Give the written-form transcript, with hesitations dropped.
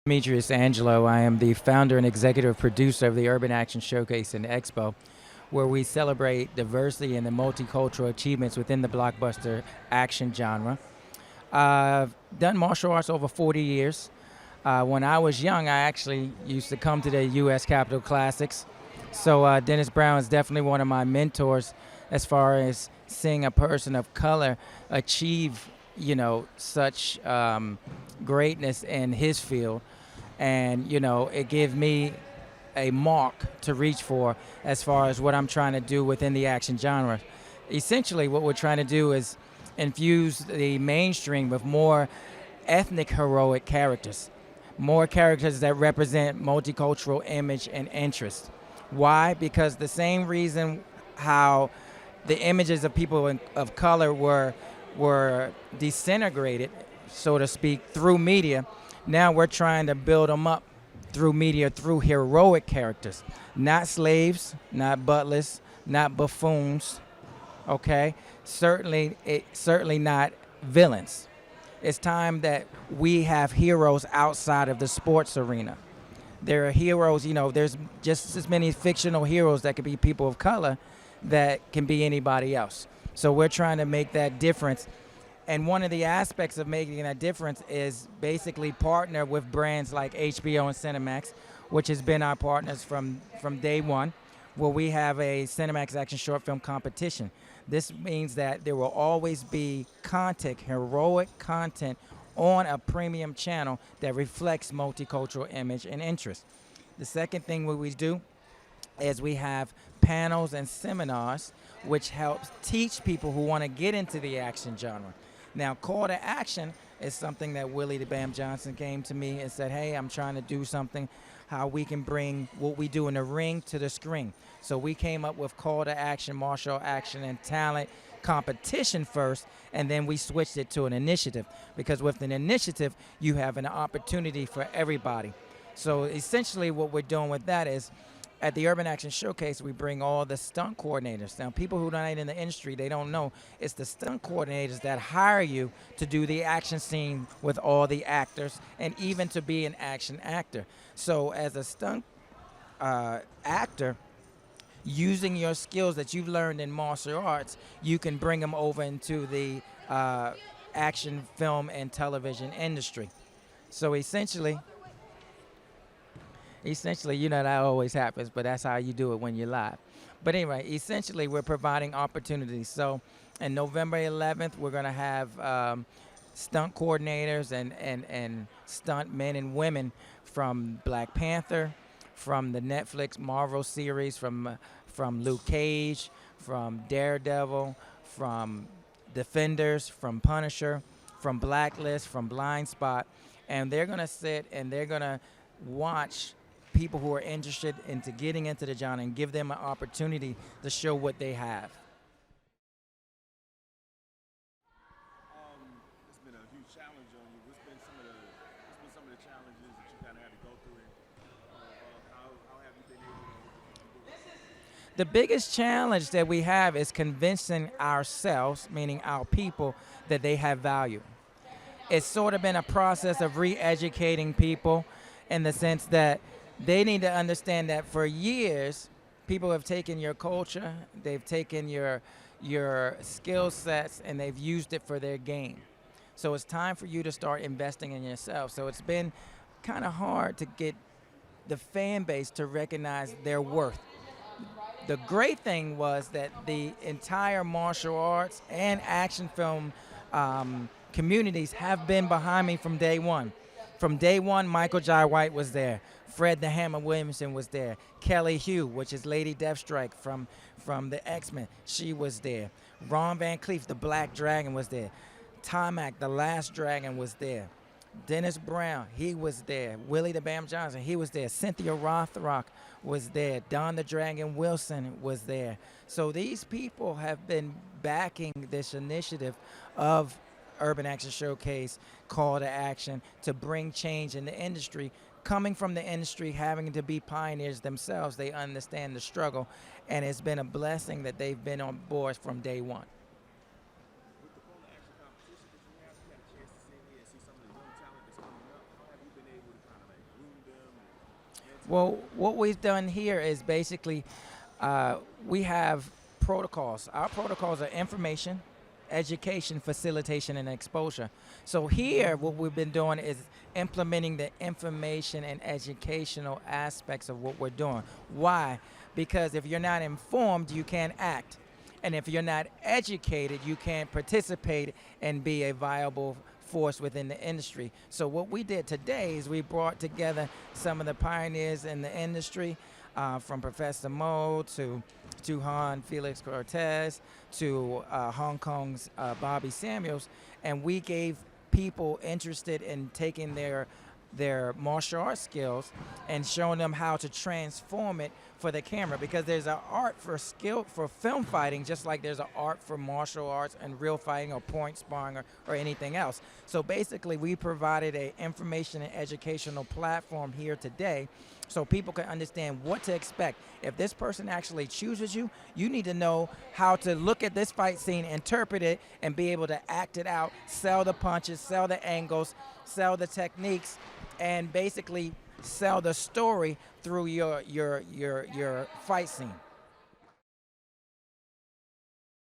Demetrius Angelo. I am the founder and executive producer of the Urban Action Showcase and Expo, where we celebrate diversity and the multicultural achievements within the blockbuster action genre. I've done martial arts over 40 years. When I was young, I actually used to come to the U.S. Capitol Classics. So Dennis Brown is definitely one of my mentors as far as seeing a person of color achieve, such greatness in his field. And, it gave me a mark to reach for as far as what I'm trying to do within the action genre. Essentially, what we're trying to do is infuse the mainstream with more ethnic heroic characters, more characters that represent multicultural image and interest. Why? Because the same reason how the images of people of color were disintegrated, so to speak, through media. Now we're trying to build them up through media, through heroic characters, not slaves, not butlers, not buffoons. Okay, certainly not villains. It's time that we have heroes outside of the sports arena. There are heroes, there's just as many fictional heroes that could be people of color that can be anybody else. So we're trying to make that difference. And one of the aspects of making that difference is basically partner with brands like HBO and Cinemax, which has been our partners from day one, where we have a Cinemax action short film competition. This means that there will always be content, heroic content, on a premium channel that reflects multicultural image and interest. The second thing what we do is we have panels and seminars which helps teach people who want to get into the action genre. Now, call to action is something that Willie the Bam Johnson came to me and said, hey, I'm trying to do something, how we can bring what we do in the ring to the screen. So we came up with call to action, martial action, and talent competition first, and then we switched it to an initiative, because with an initiative, you have an opportunity for everybody. So essentially what we're doing with that is, at the Urban Action Showcase, we bring all the stunt coordinators. Now, people who are not in the industry, they don't know, it's the stunt coordinators that hire you to do the action scene with all the actors and even to be an action actor. So as a stunt actor, using your skills that you've learned in martial arts, you can bring them over into the action film and television industry. So essentially, that always happens, but that's how you do it when you're live. But anyway, essentially, we're providing opportunities. So in November 11th, we're going to have stunt coordinators and stunt men and women from Black Panther, from the Netflix Marvel series, from Luke Cage, from Daredevil, from Defenders, from Punisher, from Blacklist, from Blind Spot. And they're going to sit and they're going to watch people who are interested into getting into the genre and give them an opportunity to show what they have. It's been a huge challenge on you. What's been some of the challenges that you kind of had to go through, and how have you been able to overcome it? The biggest challenge that we have is convincing ourselves, meaning our people, that they have value. It's sort of been a process of re-educating people in the sense that they need to understand that for years, people have taken your culture, they've taken your skill sets, and they've used it for their gain. So it's time for you to start investing in yourself. So it's been kind of hard to get the fan base to recognize their worth. The great thing was that the entire martial arts and action film communities have been behind me from day one. From day one, Michael Jai White was there. Fred the Hammer Williamson was there. Kelly Hu, which is Lady Deathstrike from the X-Men, she was there. Ron Van Cleef, the Black Dragon, was there. Tomac, the Last Dragon, was there. Dennis Brown, he was there. Willie the Bam Johnson, he was there. Cynthia Rothrock was there. Don the Dragon Wilson was there. So these people have been backing this initiative of Urban Action Showcase, call to action, to bring change in the industry. Coming from the industry, having to be pioneers themselves, they understand the struggle, and it's been a blessing that they've been on board from day one. With the Polar Action competition that you had a chance to sit here and see some of the young talent that's coming up. How have you been able to kind of like Well, what we've done here is basically we have protocols. Our protocols are information, education, facilitation, and exposure. So here, what we've been doing is implementing the information and educational aspects of what we're doing. Why? Because if you're not informed, you can't act. And if you're not educated, you can't participate and be a viable force within the industry. So what we did today is we brought together some of the pioneers in the industry, from Professor Mo to Han Felix Cortez to Hong Kong's Bobby Samuels, and we gave people interested in taking their martial arts skills and showing them how to transform it for the camera, because there's an art for film fighting just like there's an art for martial arts and real fighting or point sparring or anything else. So basically we provided a information and educational platform here today so people can understand what to expect. If this person actually chooses you, you need to know how to look at this fight scene, interpret it, and be able to act it out, sell the punches, sell the angles, sell the techniques, and basically sell the story through your fight scene.